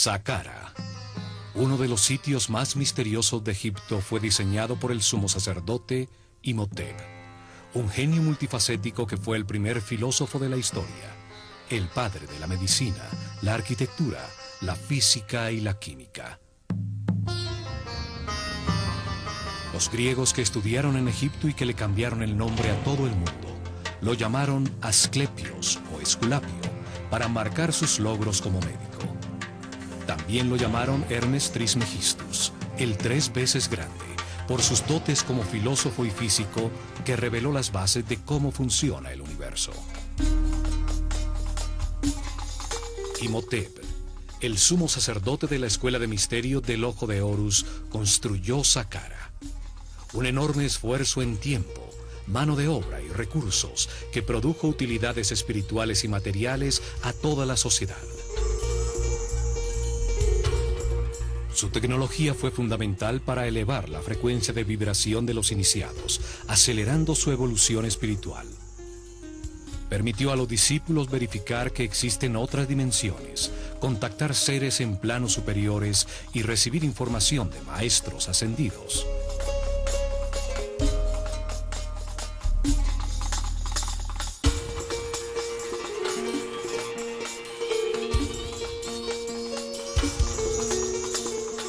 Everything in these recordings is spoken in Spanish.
Saqqara. Uno de los sitios más misteriosos de Egipto fue diseñado por el sumo sacerdote Imhotep, un genio multifacético que fue el primer filósofo de la historia, el padre de la medicina, la arquitectura, la física y la química. Los griegos que estudiaron en Egipto y que le cambiaron el nombre a todo el mundo, lo llamaron Asclepios o Esculapio, para marcar sus logros como médico. También lo llamaron Hermes Trismegistus, el 3 veces grande, por sus dotes como filósofo y físico que reveló las bases de cómo funciona el universo. Imhotep, el sumo sacerdote de la escuela de misterio del Ojo de Horus, construyó Saqqara. Un enorme esfuerzo en tiempo, mano de obra y recursos que produjo utilidades espirituales y materiales a toda la sociedad. Su tecnología fue fundamental para elevar la frecuencia de vibración de los iniciados, acelerando su evolución espiritual. Permitió a los discípulos verificar que existen otras dimensiones, contactar seres en planos superiores y recibir información de maestros ascendidos.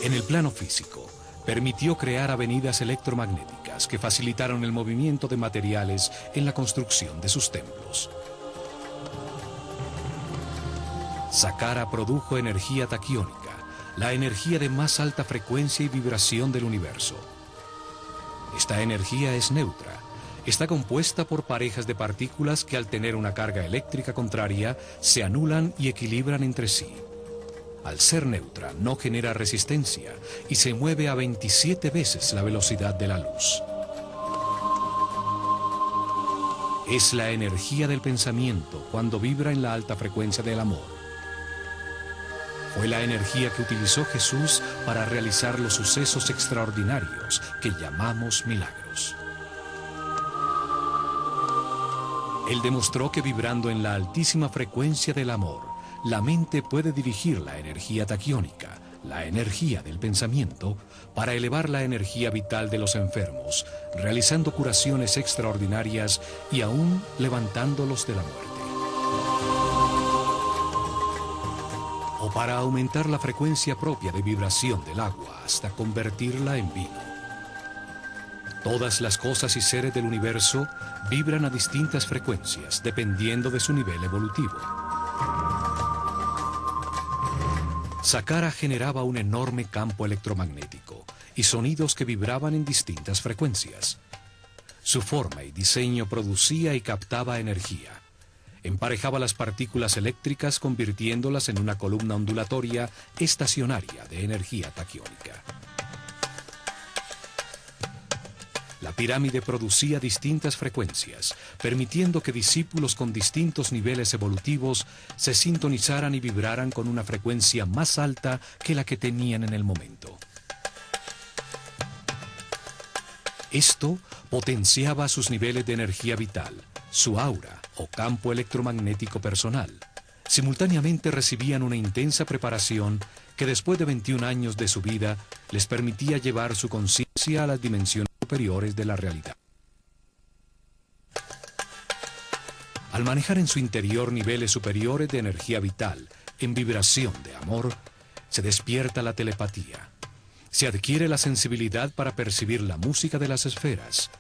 En el plano físico, permitió crear avenidas electromagnéticas que facilitaron el movimiento de materiales en la construcción de sus templos. Saqqara produjo energía taquiónica, la energía de más alta frecuencia y vibración del universo. Esta energía es neutra, está compuesta por parejas de partículas que al tener una carga eléctrica contraria se anulan y equilibran entre sí. Al ser neutra, no genera resistencia y se mueve a 27 veces la velocidad de la luz. Es la energía del pensamiento cuando vibra en la alta frecuencia del amor. Fue la energía que utilizó Jesús para realizar los sucesos extraordinarios que llamamos milagros. Él demostró que vibrando en la altísima frecuencia del amor, la mente puede dirigir la energía taquiónica, la energía del pensamiento, para elevar la energía vital de los enfermos, realizando curaciones extraordinarias y aún levantándolos de la muerte. O para aumentar la frecuencia propia de vibración del agua hasta convertirla en vino. Todas las cosas y seres del universo vibran a distintas frecuencias dependiendo de su nivel evolutivo. Saqqara generaba un enorme campo electromagnético y sonidos que vibraban en distintas frecuencias. Su forma y diseño producía y captaba energía. Emparejaba las partículas eléctricas convirtiéndolas en una columna ondulatoria estacionaria de energía taquiónica. La pirámide producía distintas frecuencias, permitiendo que discípulos con distintos niveles evolutivos se sintonizaran y vibraran con una frecuencia más alta que la que tenían en el momento. Esto potenciaba sus niveles de energía vital, su aura o campo electromagnético personal. Simultáneamente recibían una intensa preparación que después de 21 años de su vida les permitía llevar su conciencia a las dimensiones superiores de la realidad. Al manejar en su interior niveles superiores de energía vital, en vibración de amor, se despierta la telepatía. Se adquiere la sensibilidad para percibir la música de las esferas,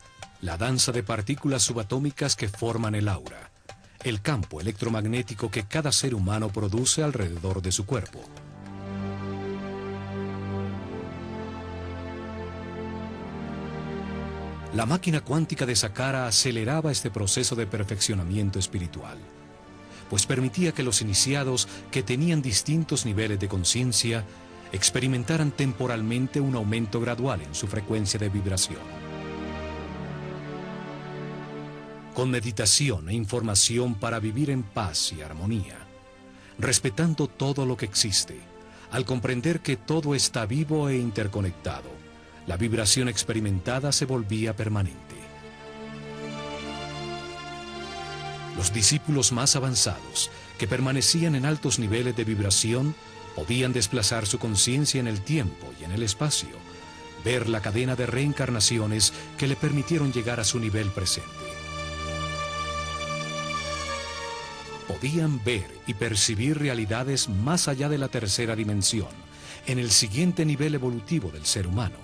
la danza de partículas subatómicas que forman el aura, el campo electromagnético que cada ser humano produce alrededor de su cuerpo. La máquina cuántica de Saqqara aceleraba este proceso de perfeccionamiento espiritual, pues permitía que los iniciados que tenían distintos niveles de conciencia experimentaran temporalmente un aumento gradual en su frecuencia de vibración. Con meditación e información para vivir en paz y armonía, respetando todo lo que existe, al comprender que todo está vivo e interconectado, la vibración experimentada se volvía permanente. Los discípulos más avanzados, que permanecían en altos niveles de vibración, Podían desplazar su conciencia en el tiempo y en el espacio, ver la cadena de reencarnaciones que le permitieron llegar a su nivel presente. Podían ver y percibir realidades más allá de la tercera dimensión, en el siguiente nivel evolutivo del ser humano,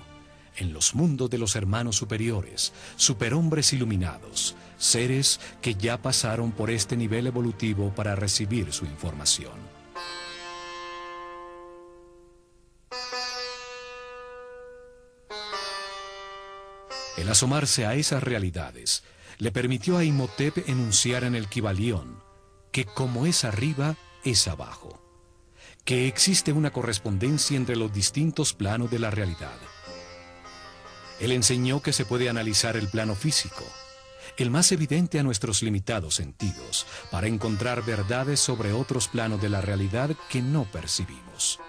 en los mundos de los hermanos superiores, superhombres iluminados, seres que ya pasaron por este nivel evolutivo para recibir su información. El asomarse a esas realidades le permitió a Imhotep enunciar en el Kybalión que como es arriba, es abajo, que existe una correspondencia entre los distintos planos de la realidad. Él enseñó que se puede analizar el plano físico, el más evidente a nuestros limitados sentidos, para encontrar verdades sobre otros planos de la realidad que no percibimos.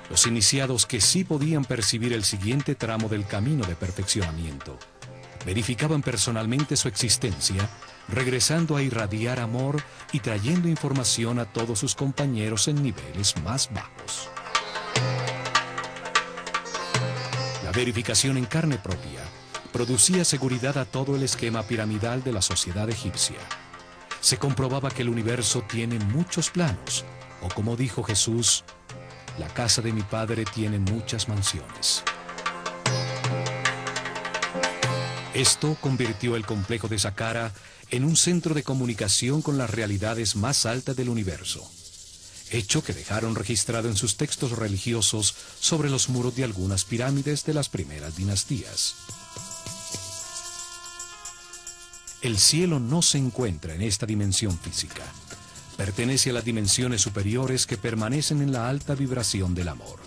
Los iniciados que sí podían percibir el siguiente tramo del camino de perfeccionamiento, verificaban personalmente su existencia, regresando a irradiar amor y trayendo información a todos sus compañeros en niveles más bajos. La verificación en carne propia producía seguridad a todo el esquema piramidal de la sociedad egipcia. Se comprobaba que el universo tiene muchos planos, o como dijo Jesús, la casa de mi Padre tiene muchas mansiones. Esto convirtió el complejo de Saqqara en un centro de comunicación con las realidades más altas del universo, hecho que dejaron registrado en sus textos religiosos sobre los muros de algunas pirámides de las primeras dinastías. El cielo no se encuentra en esta dimensión física. Pertenece a las dimensiones superiores que permanecen en la alta vibración del amor.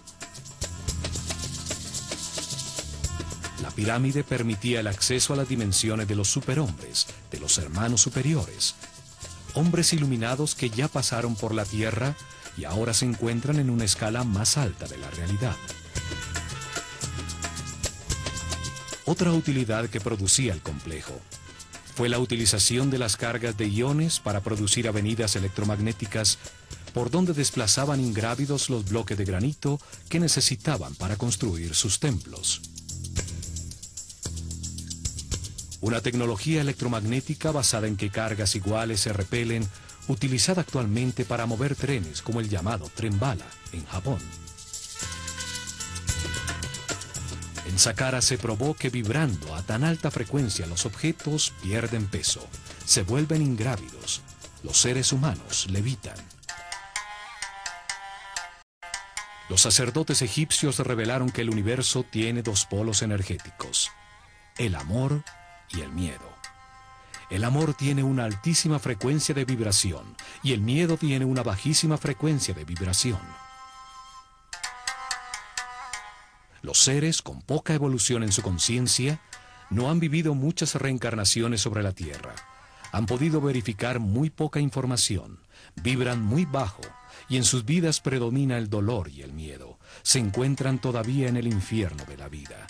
La pirámide permitía el acceso a las dimensiones de los superhombres, de los hermanos superiores, hombres iluminados que ya pasaron por la tierra y ahora se encuentran en una escala más alta de la realidad. Otra utilidad que producía el complejo fue la utilización de las cargas de iones para producir avenidas electromagnéticas por donde desplazaban ingrávidos los bloques de granito que necesitaban para construir sus templos. Una tecnología electromagnética basada en que cargas iguales se repelen, utilizada actualmente para mover trenes como el llamado tren bala en Japón. En Saqqara se probó que vibrando a tan alta frecuencia los objetos pierden peso, se vuelven ingrávidos, los seres humanos levitan. Los sacerdotes egipcios revelaron que el universo tiene dos polos energéticos, el amor y el miedo. El amor tiene una altísima frecuencia de vibración y el miedo tiene una bajísima frecuencia de vibración. Los seres con poca evolución en su conciencia no han vivido muchas reencarnaciones sobre la Tierra. Han podido verificar muy poca información, vibran muy bajo y en sus vidas predomina el dolor y el miedo. Se encuentran todavía en el infierno de la vida.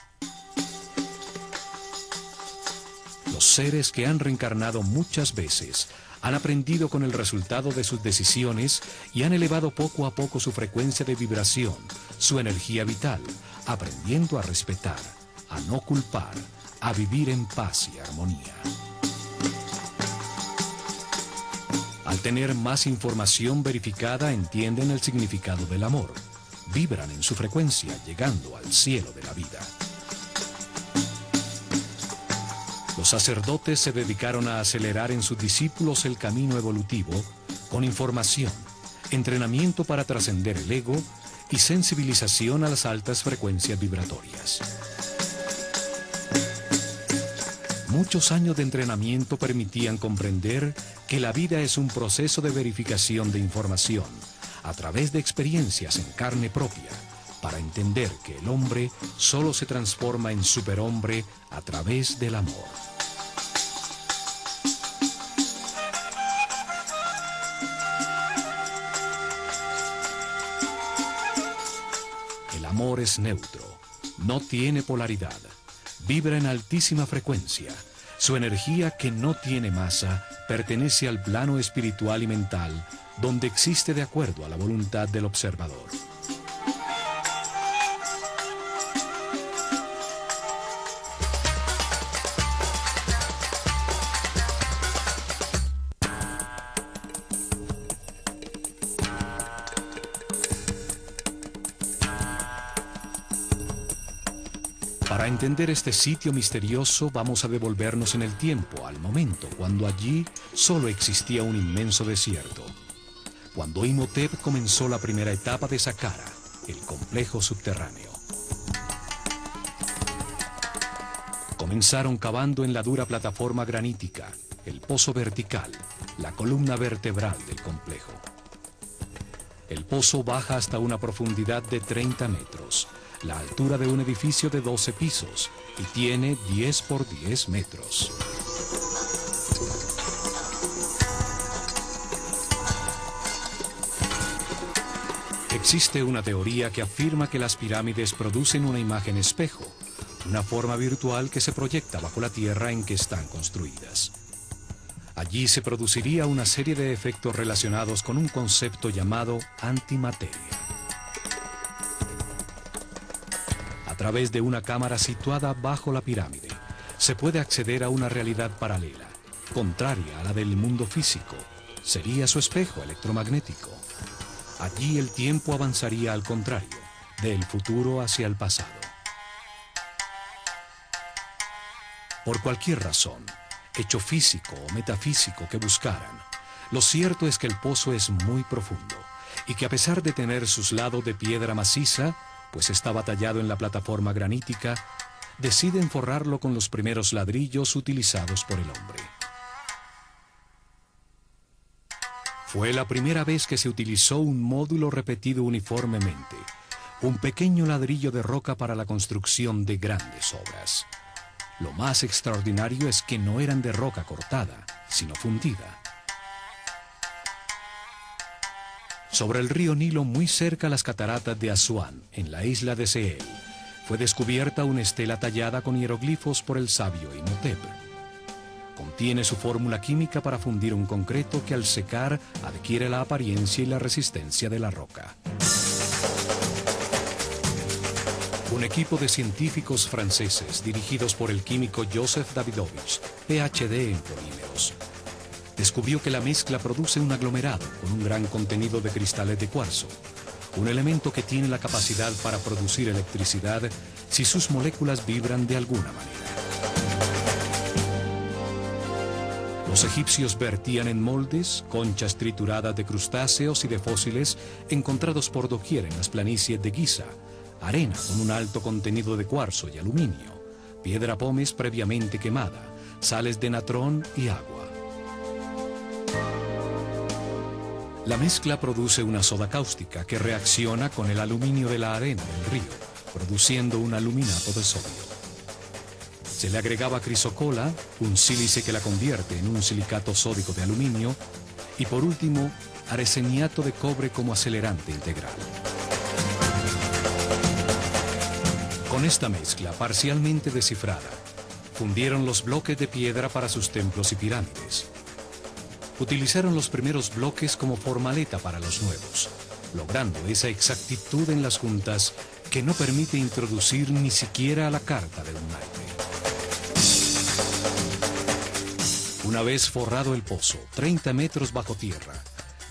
Los seres que han reencarnado muchas veces han aprendido con el resultado de sus decisiones y han elevado poco a poco su frecuencia de vibración, su energía vital, aprendiendo a respetar, a no culpar, a vivir en paz y armonía. Al tener más información verificada, entienden el significado del amor, vibran en su frecuencia, llegando al cielo de la vida. Los sacerdotes se dedicaron a acelerar en sus discípulos el camino evolutivo con información, entrenamiento para trascender el ego y sensibilización a las altas frecuencias vibratorias. Muchos años de entrenamiento permitían comprender que la vida es un proceso de verificación de información a través de experiencias en carne propia, para entender que el hombre solo se transforma en superhombre a través del amor. El amor es neutro, no tiene polaridad, vibra en altísima frecuencia, su energía que no tiene masa pertenece al plano espiritual y mental, donde existe de acuerdo a la voluntad del observador. Para entender este sitio misterioso, vamos a devolvernos en el tiempo, al momento cuando allí solo existía un inmenso desierto. Cuando Imhotep comenzó la primera etapa de Saqqara, el complejo subterráneo. Comenzaron cavando en la dura plataforma granítica, el pozo vertical, la columna vertebral del complejo. El pozo baja hasta una profundidad de 30 metros. La altura de un edificio de 12 pisos y tiene 10 por 10 metros. Existe una teoría que afirma que las pirámides producen una imagen espejo, una forma virtual que se proyecta bajo la tierra en que están construidas. Allí se produciría una serie de efectos relacionados con un concepto llamado antimateria. A través de una cámara situada bajo la pirámide, se puede acceder a una realidad paralela, contraria a la del mundo físico. Sería su espejo electromagnético. Allí el tiempo avanzaría al contrario, del futuro hacia el pasado. Por cualquier razón, hecho físico o metafísico que buscaran, lo cierto es que el pozo es muy profundo y que a pesar de tener sus lados de piedra maciza, pues estaba tallado en la plataforma granítica, deciden forrarlo con los primeros ladrillos utilizados por el hombre. Fue la primera vez que se utilizó un módulo repetido uniformemente, un pequeño ladrillo de roca para la construcción de grandes obras. Lo más extraordinario es que no eran de roca cortada, sino fundida. Sobre el río Nilo, muy cerca a las cataratas de Asuán, en la isla de Sehel, fue descubierta una estela tallada con hieroglifos por el sabio Imhotep. Contiene su fórmula química para fundir un concreto que al secar adquiere la apariencia y la resistencia de la roca. Un equipo de científicos franceses dirigidos por el químico Joseph Davidovich, PhD en polímeros, descubrió que la mezcla produce un aglomerado con un gran contenido de cristales de cuarzo, un elemento que tiene la capacidad para producir electricidad si sus moléculas vibran de alguna manera. Los egipcios vertían en moldes conchas trituradas de crustáceos y de fósiles encontrados por doquier en las planicies de Giza, arena con un alto contenido de cuarzo y aluminio, piedra pómez previamente quemada, sales de natrón y agua. La mezcla produce una soda cáustica que reacciona con el aluminio de la arena del río, produciendo un aluminato de sodio. Se le agregaba crisocola, un sílice que la convierte en un silicato sódico de aluminio, y por último, arseniato de cobre como acelerante integral. Con esta mezcla parcialmente descifrada, fundieron los bloques de piedra para sus templos y pirámides. Utilizaron los primeros bloques como formaleta para los nuevos, logrando esa exactitud en las juntas que no permite introducir ni siquiera la carta de un naipe. Una vez forrado el pozo, 30 metros bajo tierra,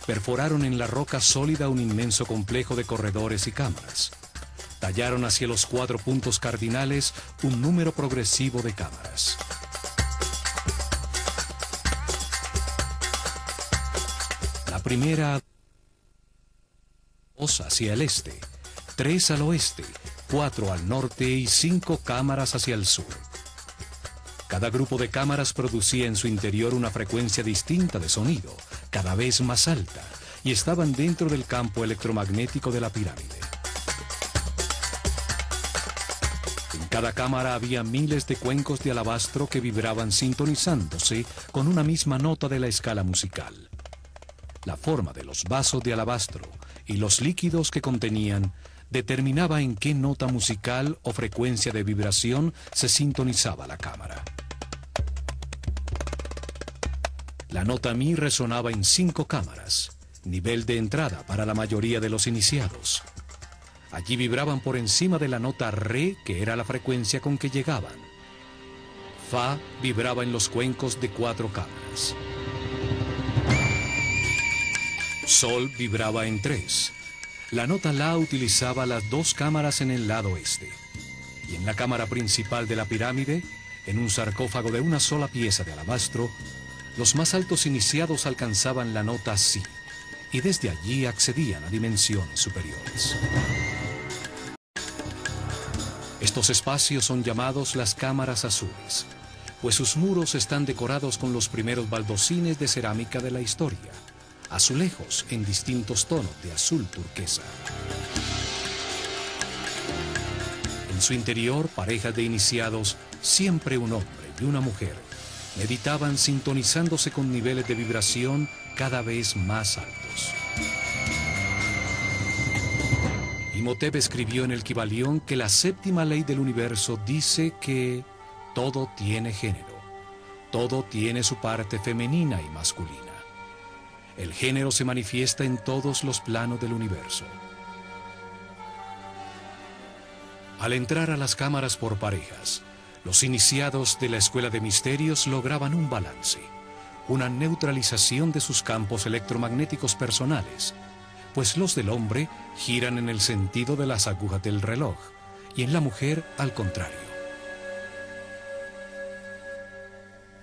perforaron en la roca sólida un inmenso complejo de corredores y cámaras. Tallaron hacia los 4 puntos cardinales un número progresivo de cámaras. La primera, 2 hacia el este, 3 al oeste, 4 al norte y 5 cámaras hacia el sur. Cada grupo de cámaras producía en su interior una frecuencia distinta de sonido, cada vez más alta, y estaban dentro del campo electromagnético de la pirámide. En cada cámara había miles de cuencos de alabastro que vibraban sintonizándose con una misma nota de la escala musical. La forma de los vasos de alabastro y los líquidos que contenían determinaba en qué nota musical o frecuencia de vibración se sintonizaba la cámara. La nota Mi resonaba en 5 cámaras, nivel de entrada para la mayoría de los iniciados. Allí vibraban por encima de la nota Re, que era la frecuencia con que llegaban. Fa vibraba en los cuencos de 4 cámaras. Sol vibraba en 3. La nota La utilizaba las 2 cámaras en el lado este. Y en la cámara principal de la pirámide, en un sarcófago de una sola pieza de alabastro, los más altos iniciados alcanzaban la nota Si, y desde allí accedían a dimensiones superiores. Estos espacios son llamados las cámaras azules, pues sus muros están decorados con los primeros baldosines de cerámica de la historia, azulejos en distintos tonos de azul turquesa. En su interior, parejas de iniciados, siempre un hombre y una mujer, meditaban sintonizándose con niveles de vibración cada vez más altos. Imhotep escribió en el Kybalión que la 7ª ley del universo dice que todo tiene género, todo tiene su parte femenina y masculina. El género se manifiesta en todos los planos del universo. Al entrar a las cámaras por parejas, los iniciados de la Escuela de Misterios lograban un balance, una neutralización de sus campos electromagnéticos personales, pues los del hombre giran en el sentido de las agujas del reloj y en la mujer al contrario.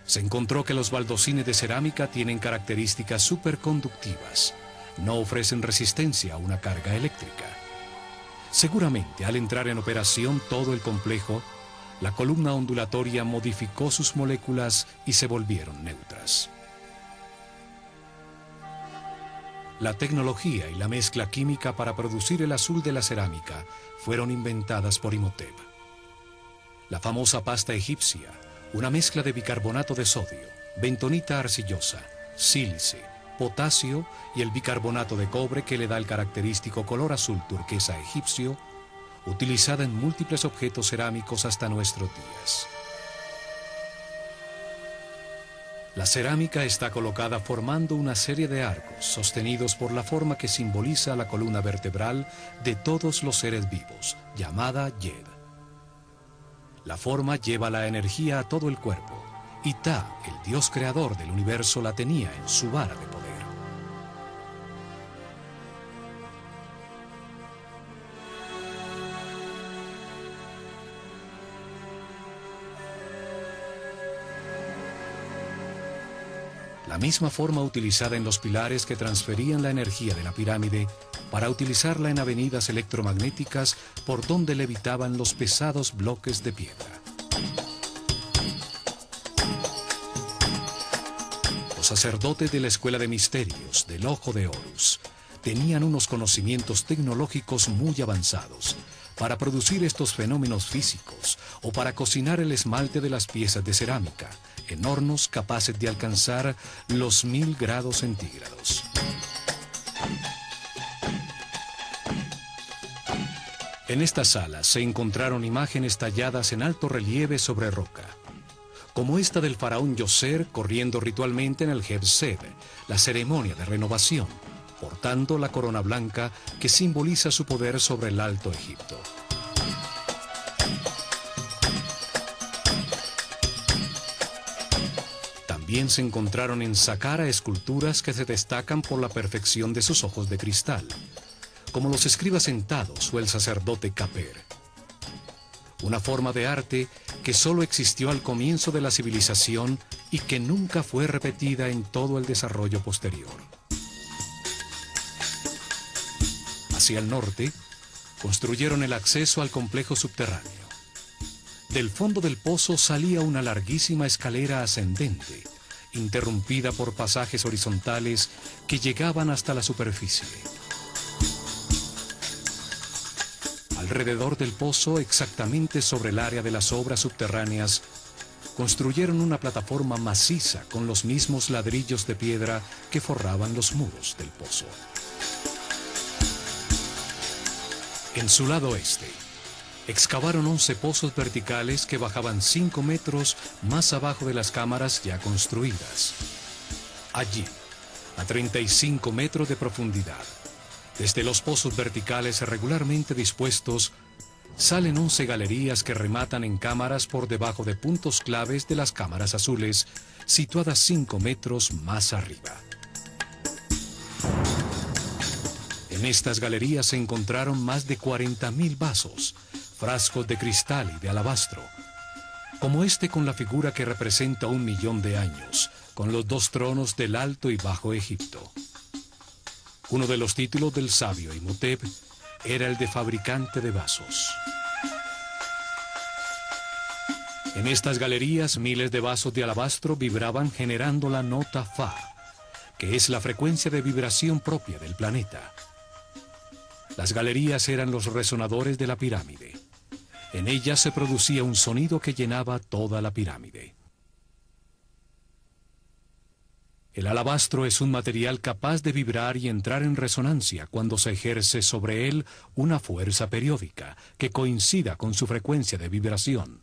Se encontró que los baldosines de cerámica tienen características superconductivas, no ofrecen resistencia a una carga eléctrica. Seguramente al entrar en operación todo el complejo, la columna ondulatoria modificó sus moléculas y se volvieron neutras. La tecnología y la mezcla química para producir el azul de la cerámica fueron inventadas por Imhotep. La famosa pasta egipcia, una mezcla de bicarbonato de sodio, bentonita arcillosa, sílice, potasio y el bicarbonato de cobre que le da el característico color azul turquesa egipcio, utilizada en múltiples objetos cerámicos hasta nuestros días. La cerámica está colocada formando una serie de arcos sostenidos por la forma que simboliza la columna vertebral de todos los seres vivos, llamada Yed. La forma lleva la energía a todo el cuerpo, y Ta, el dios creador del universo, la tenía en su vara de poder. La misma forma utilizada en los pilares que transferían la energía de la pirámide para utilizarla en avenidas electromagnéticas por donde levitaban los pesados bloques de piedra. Los sacerdotes de la Escuela de Misterios del Ojo de Horus tenían unos conocimientos tecnológicos muy avanzados para producir estos fenómenos físicos o para cocinar el esmalte de las piezas de cerámica en hornos capaces de alcanzar los 1000 grados centígrados. En esta sala se encontraron imágenes talladas en alto relieve sobre roca, como esta del faraón Yoser corriendo ritualmente en el Heb-Sed, la ceremonia de renovación, portando la corona blanca que simboliza su poder sobre el Alto Egipto. También se encontraron en Saqqara esculturas que se destacan por la perfección de sus ojos de cristal, como los escribas sentados o el sacerdote Kaper. Una forma de arte que solo existió al comienzo de la civilización y que nunca fue repetida en todo el desarrollo posterior. Hacia el norte, construyeron el acceso al complejo subterráneo. Del fondo del pozo salía una larguísima escalera ascendente, interrumpida por pasajes horizontales que llegaban hasta la superficie. Alrededor del pozo, exactamente sobre el área de las obras subterráneas, construyeron una plataforma maciza con los mismos ladrillos de piedra que forraban los muros del pozo. En su lado este, excavaron 11 pozos verticales que bajaban 5 metros más abajo de las cámaras ya construidas. Allí, a 35 metros de profundidad, desde los pozos verticales regularmente dispuestos, salen 11 galerías que rematan en cámaras por debajo de puntos claves de las cámaras azules, situadas 5 metros más arriba. En estas galerías se encontraron más de 40.000 vasos, frascos de cristal y de alabastro, como este con la figura que representa 1.000.000 de años, con los 2 tronos del Alto y Bajo Egipto. Uno de los títulos del sabio Imhotep era el de fabricante de vasos. En estas galerías, miles de vasos de alabastro vibraban generando la nota Fa, que es la frecuencia de vibración propia del planeta. Las galerías eran los resonadores de la pirámide. En ellas se producía un sonido que llenaba toda la pirámide. El alabastro es un material capaz de vibrar y entrar en resonancia cuando se ejerce sobre él una fuerza periódica que coincida con su frecuencia de vibración.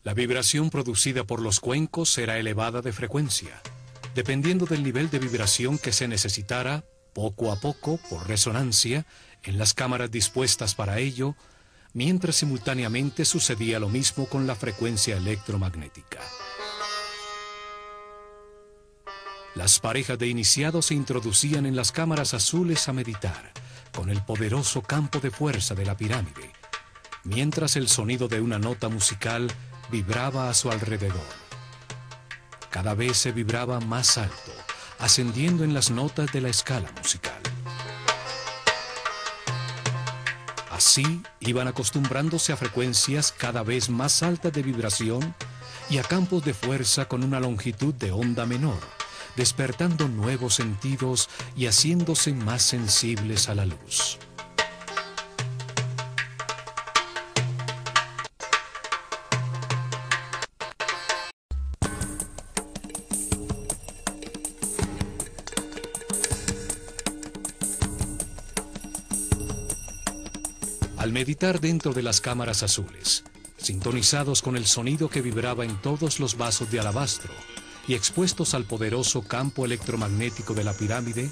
La vibración producida por los cuencos era elevada de frecuencia, dependiendo del nivel de vibración que se necesitara, poco a poco, por resonancia, en las cámaras dispuestas para ello, mientras simultáneamente sucedía lo mismo con la frecuencia electromagnética. Las parejas de iniciados se introducían en las cámaras azules a meditar, con el poderoso campo de fuerza de la pirámide, mientras el sonido de una nota musical vibraba a su alrededor. Cada vez se vibraba más alto, ascendiendo en las notas de la escala musical. Así iban acostumbrándose a frecuencias cada vez más altas de vibración y a campos de fuerza con una longitud de onda menor, despertando nuevos sentidos y haciéndose más sensibles a la luz. Al meditar dentro de las cámaras azules, sintonizados con el sonido que vibraba en todos los vasos de alabastro y expuestos al poderoso campo electromagnético de la pirámide,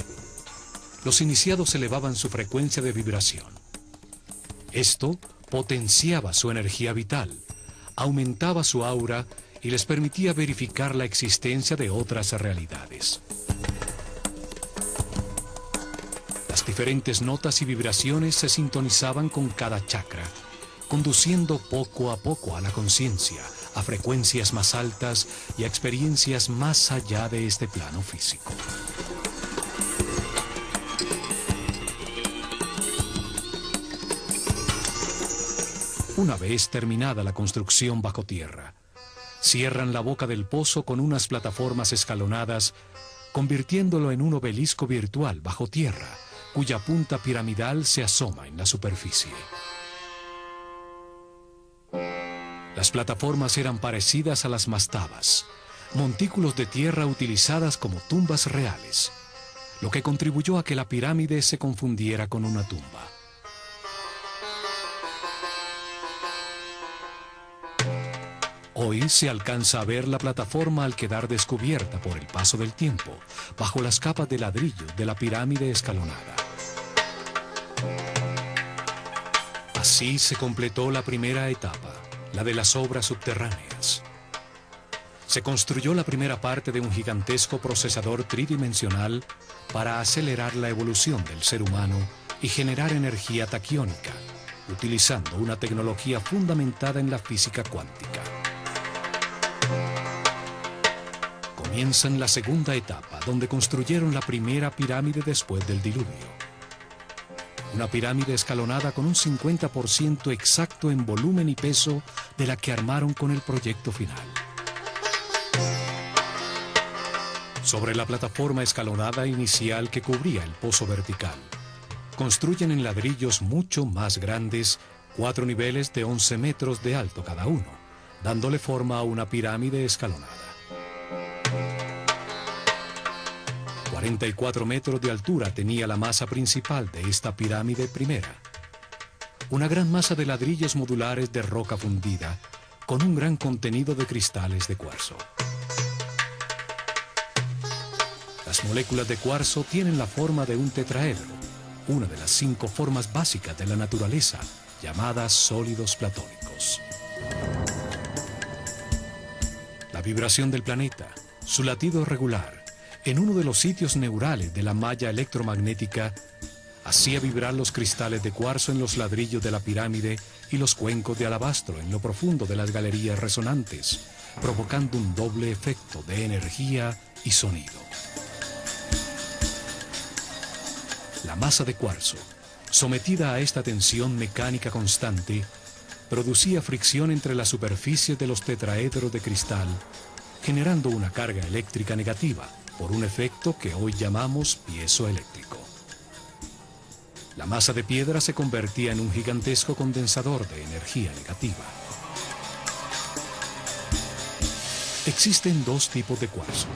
los iniciados elevaban su frecuencia de vibración. Esto potenciaba su energía vital, aumentaba su aura y les permitía verificar la existencia de otras realidades. Las diferentes notas y vibraciones se sintonizaban con cada chakra, conduciendo poco a poco a la conciencia, a frecuencias más altas y a experiencias más allá de este plano físico. Una vez terminada la construcción bajo tierra, cierran la boca del pozo con unas plataformas escalonadas, convirtiéndolo en un obelisco virtual bajo tierra, cuya punta piramidal se asoma en la superficie. Las plataformas eran parecidas a las mastabas, montículos de tierra utilizadas como tumbas reales, lo que contribuyó a que la pirámide se confundiera con una tumba. Hoy se alcanza a ver la plataforma al quedar descubierta por el paso del tiempo, bajo las capas de ladrillo de la pirámide escalonada. Así se completó la primera etapa, la de las obras subterráneas. Se construyó la primera parte de un gigantesco procesador tridimensional para acelerar la evolución del ser humano y generar energía taquiónica, utilizando una tecnología fundamentada en la física cuántica. Comienzan la segunda etapa, donde construyeron la primera pirámide después del diluvio. Una pirámide escalonada con un 50% exacto en volumen y peso de la que armaron con el proyecto final. Sobre la plataforma escalonada inicial que cubría el pozo vertical, construyen en ladrillos mucho más grandes 4 niveles de 11 metros de alto cada uno, dándole forma a una pirámide escalonada. 44 metros de altura tenía la masa principal de esta pirámide primera. Una gran masa de ladrillos modulares de roca fundida, con un gran contenido de cristales de cuarzo. Las moléculas de cuarzo tienen la forma de un tetraedro, una de las 5 formas básicas de la naturaleza, llamadas sólidos platónicos. La vibración del planeta, su latido regular, en uno de los sitios neurales de la malla electromagnética, hacía vibrar los cristales de cuarzo en los ladrillos de la pirámide y los cuencos de alabastro en lo profundo de las galerías resonantes, provocando un doble efecto de energía y sonido. La masa de cuarzo, sometida a esta tensión mecánica constante, producía fricción entre las superficies de los tetraedros de cristal, generando una carga eléctrica negativa por un efecto que hoy llamamos piezoeléctrico. La masa de piedra se convertía en un gigantesco condensador de energía negativa. Existen 2 tipos de cuarzo: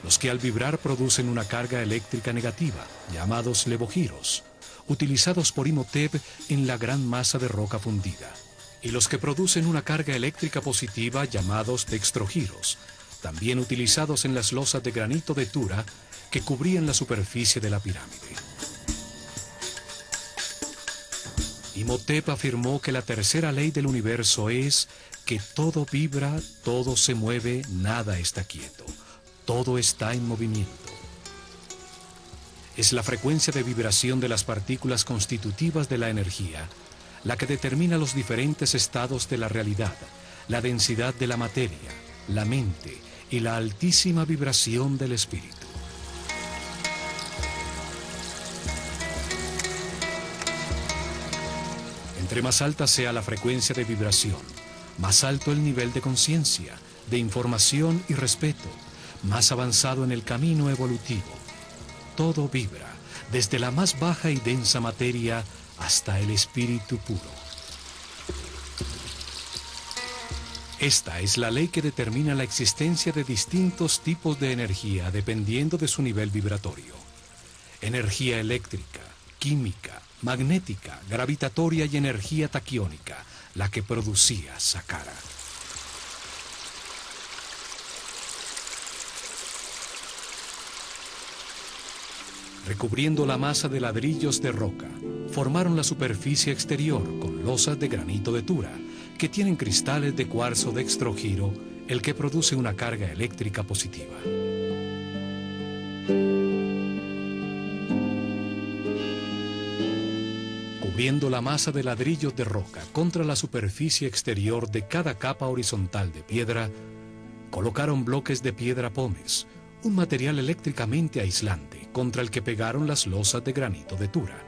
los que al vibrar producen una carga eléctrica negativa, llamados levogiros, utilizados por Imhotep en la gran masa de roca fundida, y los que producen una carga eléctrica positiva, llamados dextrogiros, también utilizados en las losas de granito de Tura que cubrían la superficie de la pirámide. Imhotep afirmó que la tercera ley del universo es que todo vibra, todo se mueve, nada está quieto, todo está en movimiento. Es la frecuencia de vibración de las partículas constitutivas de la energía la que determina los diferentes estados de la realidad, la densidad de la materia, la mente y la altísima vibración del espíritu. Entre más alta sea la frecuencia de vibración, más alto el nivel de conciencia, de información y respeto, más avanzado en el camino evolutivo. Todo vibra, desde la más baja y densa materia hasta el espíritu puro. Esta es la ley que determina la existencia de distintos tipos de energía dependiendo de su nivel vibratorio. Energía eléctrica, química, magnética, gravitatoria y energía taquiónica, la que producía Saqqara. Recubriendo la masa de ladrillos de roca, formaron la superficie exterior con losas de granito de Tura, que tienen cristales de cuarzo dextrogiro, el que produce una carga eléctrica positiva. Cubriendo la masa de ladrillos de roca contra la superficie exterior de cada capa horizontal de piedra, colocaron bloques de piedra pómez, un material eléctricamente aislante contra el que pegaron las losas de granito de Tura.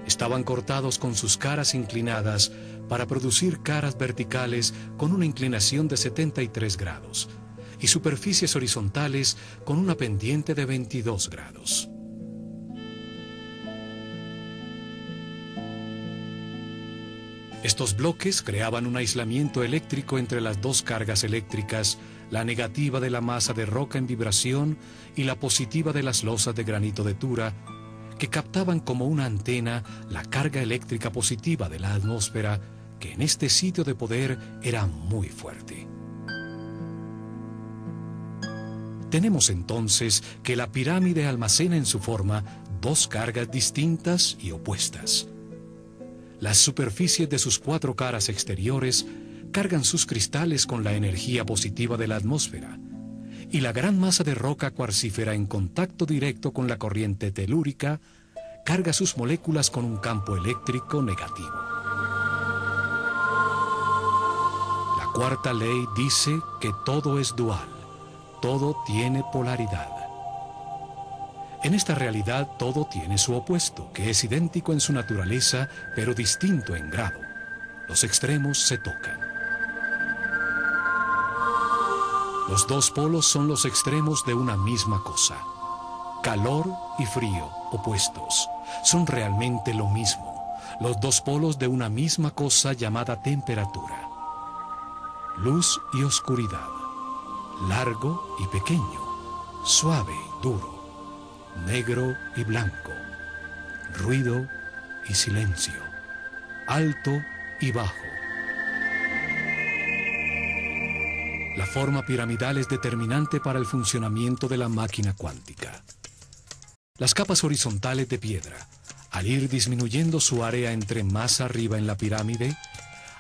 Estaban cortados con sus caras inclinadas para producir caras verticales con una inclinación de 73 grados y superficies horizontales con una pendiente de 22 grados. Estos bloques creaban un aislamiento eléctrico entre las 2 cargas eléctricas, la negativa de la masa de roca en vibración y la positiva de las losas de granito de Tura, que captaban como una antena la carga eléctrica positiva de la atmósfera, que en este sitio de poder era muy fuerte. Tenemos entonces que la pirámide almacena en su forma 2 cargas distintas y opuestas. Las superficies de sus 4 caras exteriores cargan sus cristales con la energía positiva de la atmósfera, y la gran masa de roca cuarcífera en contacto directo con la corriente telúrica carga sus moléculas con un campo eléctrico negativo. La cuarta ley dice que todo es dual, todo tiene polaridad. En esta realidad todo tiene su opuesto, que es idéntico en su naturaleza, pero distinto en grado. Los extremos se tocan. Los 2 polos son los extremos de una misma cosa. Calor y frío, opuestos, son realmente lo mismo, los 2 polos de una misma cosa llamada temperatura. Luz y oscuridad, largo y pequeño, suave y duro, negro y blanco, ruido y silencio, alto y bajo. La forma piramidal es determinante para el funcionamiento de la máquina cuántica. Las capas horizontales de piedra, al ir disminuyendo su área entre más arriba en la pirámide,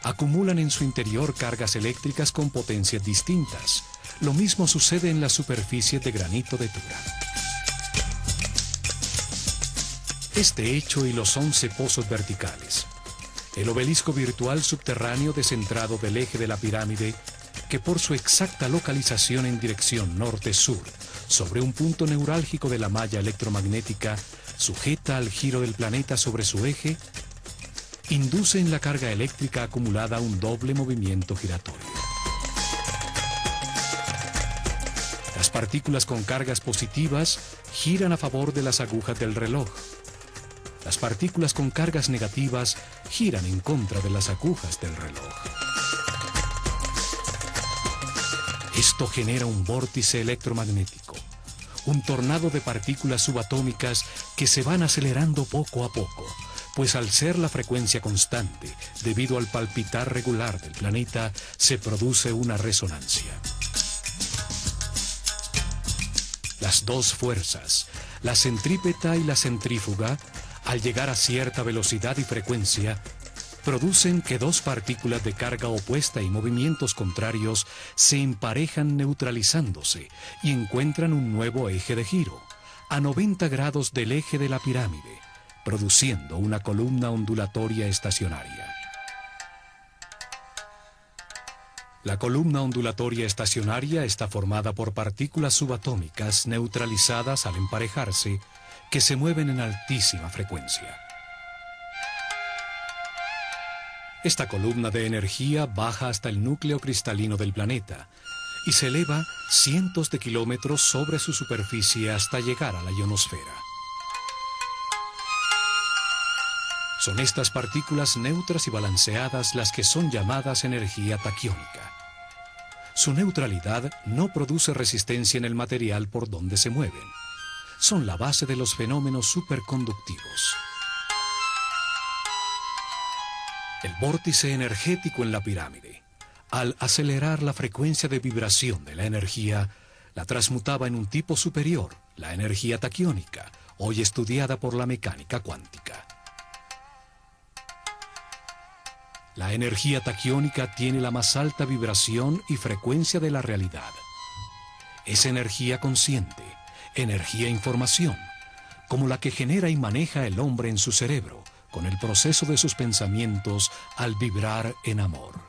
acumulan en su interior cargas eléctricas con potencias distintas. Lo mismo sucede en la superficie de granito de Tura. Este hecho y los 11 pozos verticales, el obelisco virtual subterráneo descentrado del eje de la pirámide, que por su exacta localización en dirección norte-sur, sobre un punto neurálgico de la malla electromagnética, sujeta al giro del planeta sobre su eje, induce en la carga eléctrica acumulada un doble movimiento giratorio. Las partículas con cargas positivas giran a favor de las agujas del reloj. Las partículas con cargas negativas giran en contra de las agujas del reloj. Esto genera un vórtice electromagnético, un tornado de partículas subatómicas que se van acelerando poco a poco, pues al ser la frecuencia constante, debido al palpitar regular del planeta, se produce una resonancia. Las dos fuerzas, la centrípeta y la centrífuga, al llegar a cierta velocidad y frecuencia, producen que dos partículas de carga opuesta y movimientos contrarios se emparejan neutralizándose y encuentran un nuevo eje de giro, a 90 grados del eje de la pirámide, produciendo una columna ondulatoria estacionaria. La columna ondulatoria estacionaria está formada por partículas subatómicas neutralizadas al emparejarse, que se mueven en altísima frecuencia. Esta columna de energía baja hasta el núcleo cristalino del planeta y se eleva cientos de kilómetros sobre su superficie hasta llegar a la ionosfera. Son estas partículas neutras y balanceadas las que son llamadas energía taquiónica. Su neutralidad no produce resistencia en el material por donde se mueven. Son la base de los fenómenos superconductivos. El vórtice energético en la pirámide, al acelerar la frecuencia de vibración de la energía, la transmutaba en un tipo superior, la energía taquiónica, hoy estudiada por la mecánica cuántica. La energía taquiónica tiene la más alta vibración y frecuencia de la realidad. Es energía consciente, energía información, como la que genera y maneja el hombre en su cerebro, con el proceso de sus pensamientos al vibrar en amor.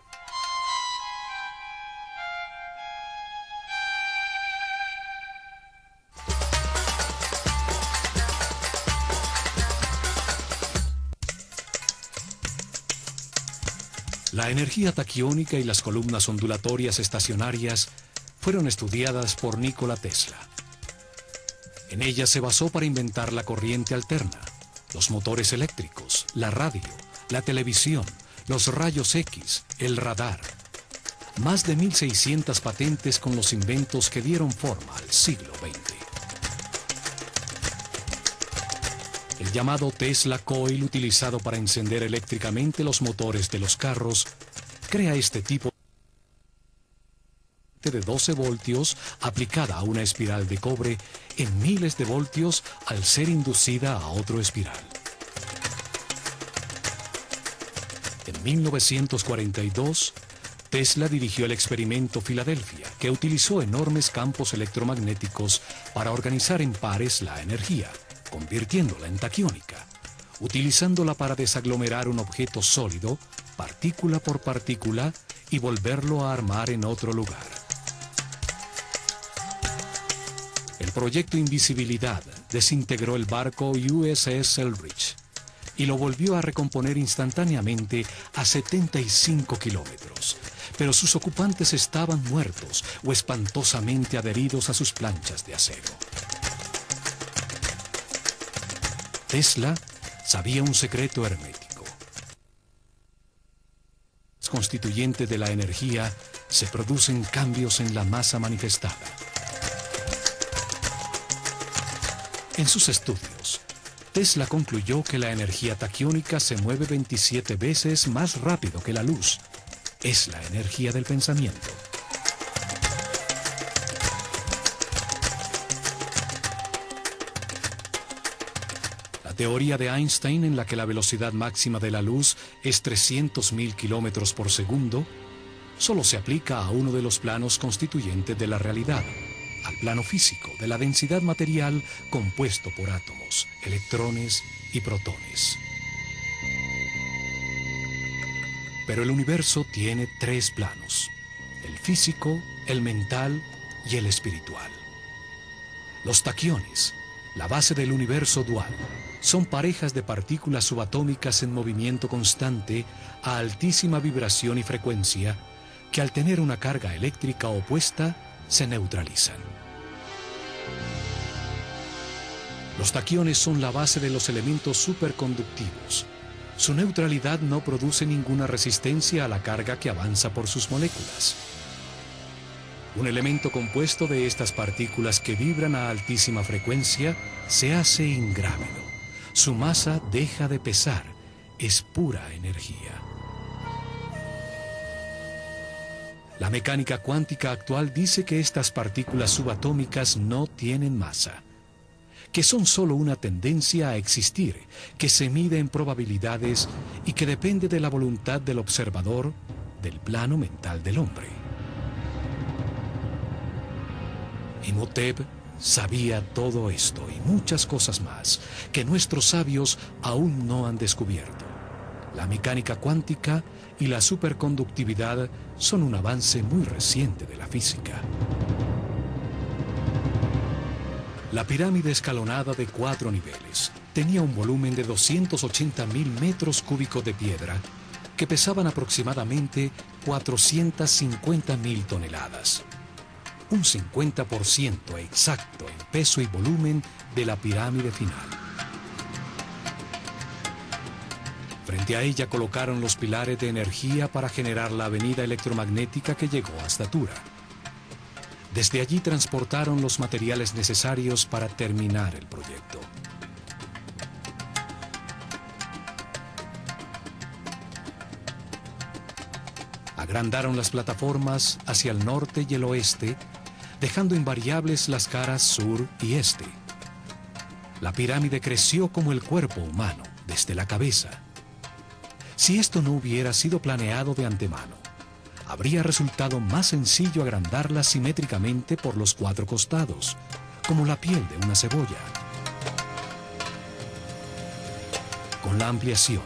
La energía taquiónica y las columnas ondulatorias estacionarias fueron estudiadas por Nikola Tesla. En ellas se basó para inventar la corriente alterna, los motores eléctricos, la radio, la televisión, los rayos X, el radar. Más de 1.600 patentes con los inventos que dieron forma al siglo XX. El llamado Tesla Coil, utilizado para encender eléctricamente los motores de los carros, crea este tipo de 12 voltios aplicada a una espiral de cobre en miles de voltios al ser inducida a otro espiral. En 1942, Tesla dirigió el experimento Filadelfia, que utilizó enormes campos electromagnéticos para organizar en pares la energía, convirtiéndola en taquiónica, utilizándola para desaglomerar un objeto sólido, partícula por partícula, y volverlo a armar en otro lugar. El proyecto Invisibilidad desintegró el barco USS Eldridge y lo volvió a recomponer instantáneamente a 75 kilómetros, pero sus ocupantes estaban muertos o espantosamente adheridos a sus planchas de acero. Tesla sabía un secreto hermético. Constituyente de la energía, se producen cambios en la masa manifestada. En sus estudios, Tesla concluyó que la energía taquiónica se mueve 27 veces más rápido que la luz. Es la energía del pensamiento. teoría de Einstein en la que la velocidad máxima de la luz es 300.000 kilómetros por segundo, solo se aplica a uno de los planos constituyentes de la realidad, al plano físico de la densidad material compuesto por átomos, electrones y protones. Pero el universo tiene tres planos: el físico, el mental y el espiritual. Los taquiones, la base del universo dual, son parejas de partículas subatómicas en movimiento constante a altísima vibración y frecuencia que al tener una carga eléctrica opuesta se neutralizan. Los taquiones son la base de los elementos superconductivos. Su neutralidad no produce ninguna resistencia a la carga que avanza por sus moléculas. Un elemento compuesto de estas partículas que vibran a altísima frecuencia se hace ingrávido. Su masa deja de pesar, es pura energía. La mecánica cuántica actual dice que estas partículas subatómicas no tienen masa, que son solo una tendencia a existir, que se mide en probabilidades y que depende de la voluntad del observador del plano mental del hombre. Imhotep sabía todo esto y muchas cosas más que nuestros sabios aún no han descubierto. La mecánica cuántica y la superconductividad son un avance muy reciente de la física. La pirámide escalonada de 4 niveles tenía un volumen de 280.000 metros cúbicos de piedra que pesaban aproximadamente 450.000 toneladas. Un 50% exacto en peso y volumen de la pirámide final. Frente a ella colocaron los pilares de energía para generar la avenida electromagnética que llegó hasta Tura. Desde allí transportaron los materiales necesarios para terminar el proyecto. Agrandaron las plataformas hacia el norte y el oeste, dejando invariables las caras sur y este. La pirámide creció como el cuerpo humano, desde la cabeza. Si esto no hubiera sido planeado de antemano, habría resultado más sencillo agrandarla simétricamente por los 4 costados, como la piel de una cebolla. Con la ampliación,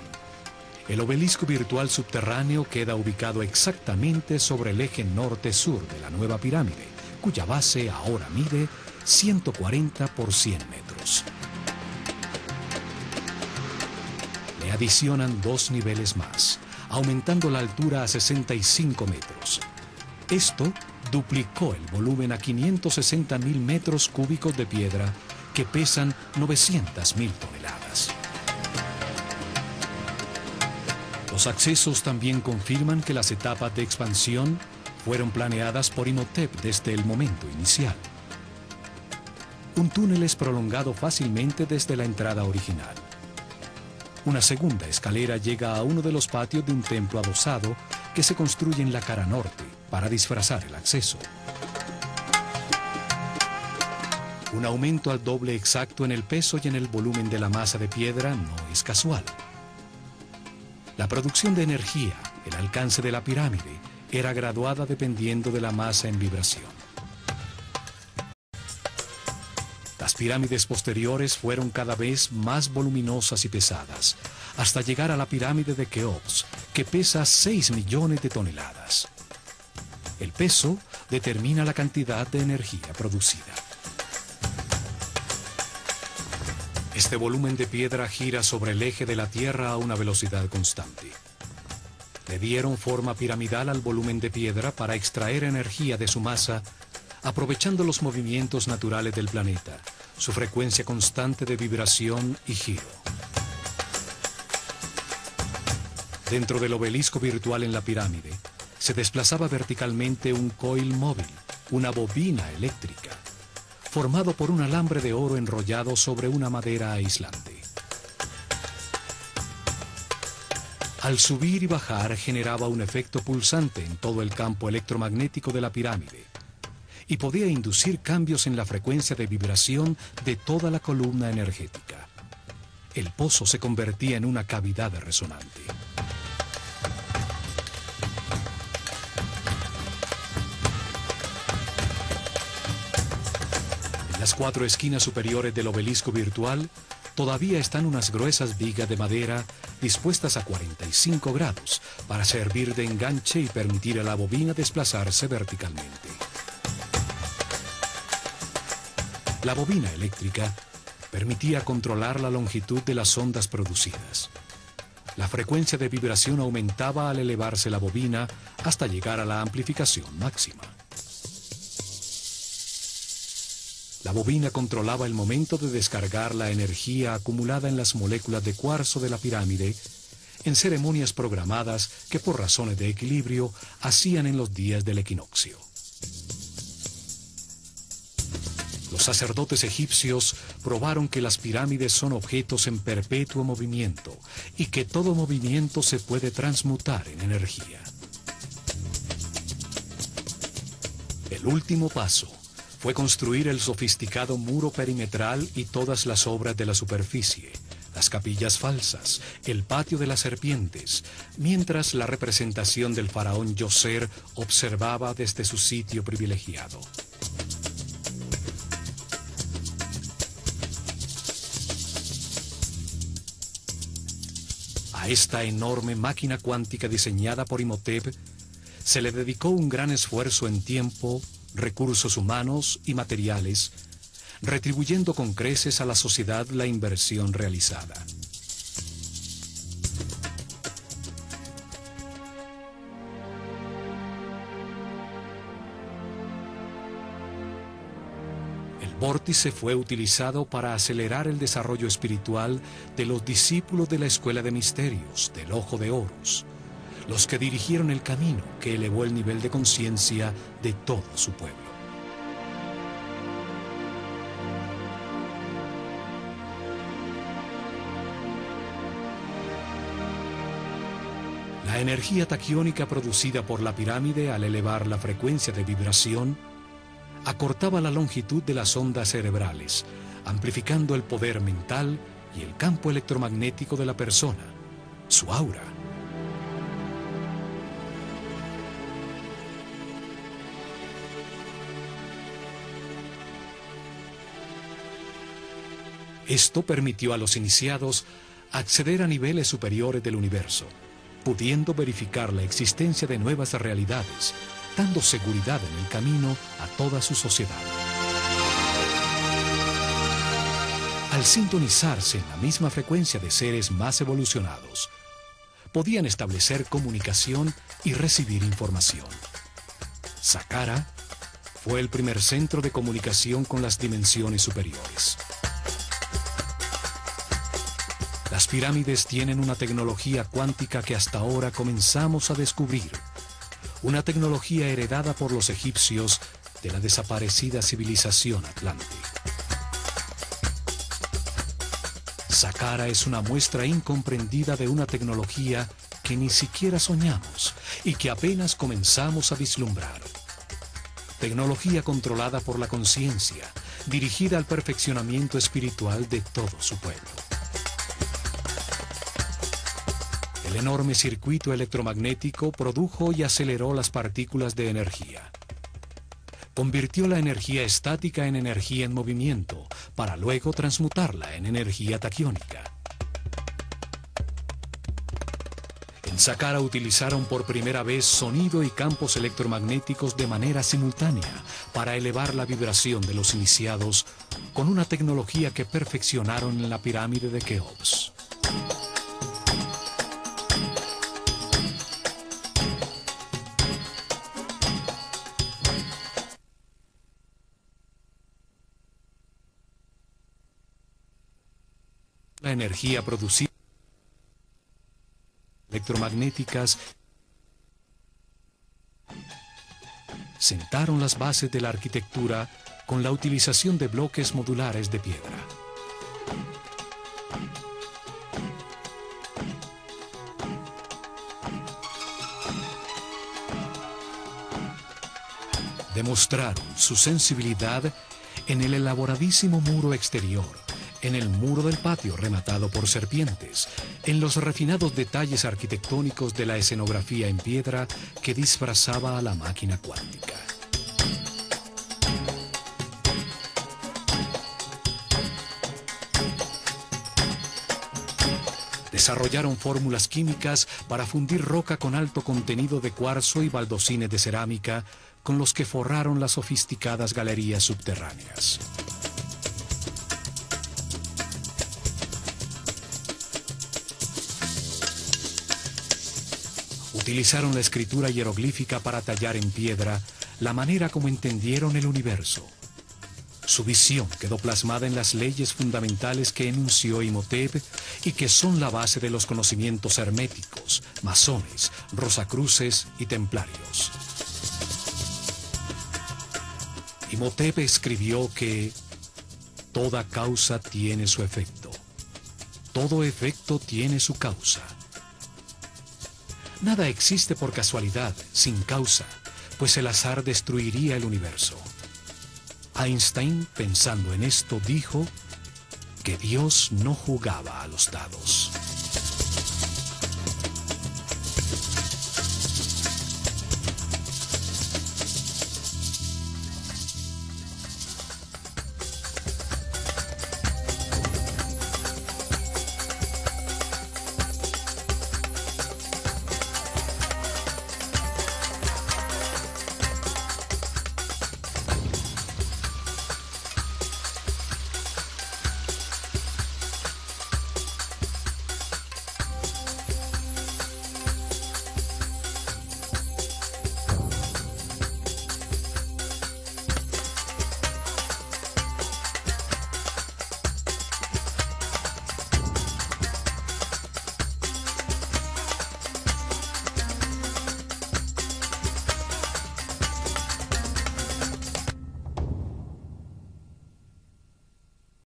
el obelisco virtual subterráneo queda ubicado exactamente sobre el eje norte-sur de la nueva pirámide, cuya base ahora mide 140 por 100 metros. Le adicionan 2 niveles más, aumentando la altura a 65 metros. Esto duplicó el volumen a 560.000 metros cúbicos de piedra que pesan 900.000 toneladas. Los accesos también confirman que las etapas de expansión fueron planeadas por Imhotep desde el momento inicial. Un túnel es prolongado fácilmente desde la entrada original. Una segunda escalera llega a uno de los patios de un templo adosado que se construye en la cara norte para disfrazar el acceso. Un aumento al doble exacto en el peso y en el volumen de la masa de piedra no es casual. La producción de energía, el alcance de la pirámide, era graduada dependiendo de la masa en vibración. Las pirámides posteriores fueron cada vez más voluminosas y pesadas, hasta llegar a la pirámide de Keops, que pesa 6 millones de toneladas. El peso determina la cantidad de energía producida. Este volumen de piedra gira sobre el eje de la Tierra a una velocidad constante. Le dieron forma piramidal al volumen de piedra para extraer energía de su masa, aprovechando los movimientos naturales del planeta, su frecuencia constante de vibración y giro. Dentro del obelisco virtual en la pirámide, se desplazaba verticalmente un coil móvil, una bobina eléctrica, formado por un alambre de oro enrollado sobre una madera aislante. Al subir y bajar generaba un efecto pulsante en todo el campo electromagnético de la pirámide y podía inducir cambios en la frecuencia de vibración de toda la columna energética. el pozo se convertía en una cavidad resonante. En las 4 esquinas superiores del obelisco virtual todavía están unas gruesas vigas de madera dispuestas a 45 grados para servir de enganche y permitir a la bobina desplazarse verticalmente. La bobina eléctrica permitía controlar la longitud de las ondas producidas. La frecuencia de vibración aumentaba al elevarse la bobina hasta llegar a la amplificación máxima. La bobina controlaba el momento de descargar la energía acumulada en las moléculas de cuarzo de la pirámide en ceremonias programadas que por razones de equilibrio hacían en los días del equinoccio. Los sacerdotes egipcios probaron que las pirámides son objetos en perpetuo movimiento y que todo movimiento se puede transmutar en energía. El último paso fue construir el sofisticado muro perimetral y todas las obras de la superficie, las capillas falsas, el patio de las serpientes, mientras la representación del faraón Djoser observaba desde su sitio privilegiado. A esta enorme máquina cuántica diseñada por Imhotep se le dedicó un gran esfuerzo en tiempo, recursos humanos y materiales, retribuyendo con creces a la sociedad la inversión realizada. El vórtice fue utilizado para acelerar el desarrollo espiritual de los discípulos de la Escuela de Misterios, del Ojo de Horus, los que dirigieron el camino que elevó el nivel de conciencia de todo su pueblo. La energía taquiónica producida por la pirámide al elevar la frecuencia de vibración acortaba la longitud de las ondas cerebrales, amplificando el poder mental y el campo electromagnético de la persona, su aura. Esto permitió a los iniciados acceder a niveles superiores del universo, pudiendo verificar la existencia de nuevas realidades, dando seguridad en el camino a toda su sociedad. Al sintonizarse en la misma frecuencia de seres más evolucionados, podían establecer comunicación y recibir información. Saqqara fue el primer centro de comunicación con las dimensiones superiores. Las pirámides tienen una tecnología cuántica que hasta ahora comenzamos a descubrir, una tecnología heredada por los egipcios de la desaparecida civilización atlante. Saqqara es una muestra incomprendida de una tecnología que ni siquiera soñamos y que apenas comenzamos a vislumbrar. Tecnología controlada por la conciencia, dirigida al perfeccionamiento espiritual de todo su pueblo. El enorme circuito electromagnético produjo y aceleró las partículas de energía. Convirtió la energía estática en energía en movimiento, para luego transmutarla en energía taquiónica. En Saqqara utilizaron por primera vez sonido y campos electromagnéticos de manera simultánea para elevar la vibración de los iniciados con una tecnología que perfeccionaron en la pirámide de Keops. La energía producida electromagnéticas sentaron las bases de la arquitectura con la utilización de bloques modulares de piedra. Demostraron su sensibilidad en el elaboradísimo muro exterior, en el muro del patio rematado por serpientes, en los refinados detalles arquitectónicos de la escenografía en piedra que disfrazaba a la máquina cuántica. Desarrollaron fórmulas químicas para fundir roca con alto contenido de cuarzo y baldosines de cerámica con los que forraron las sofisticadas galerías subterráneas. Utilizaron la escritura hieroglífica para tallar en piedra la manera como entendieron el universo. Su visión quedó plasmada en las leyes fundamentales que enunció Imhotep y que son la base de los conocimientos herméticos, masones, rosacruces y templarios. Imhotep escribió que toda causa tiene su efecto, todo efecto tiene su causa. Nada existe por casualidad, sin causa, pues el azar destruiría el universo. Einstein, pensando en esto, dijo que Dios no jugaba a los dados.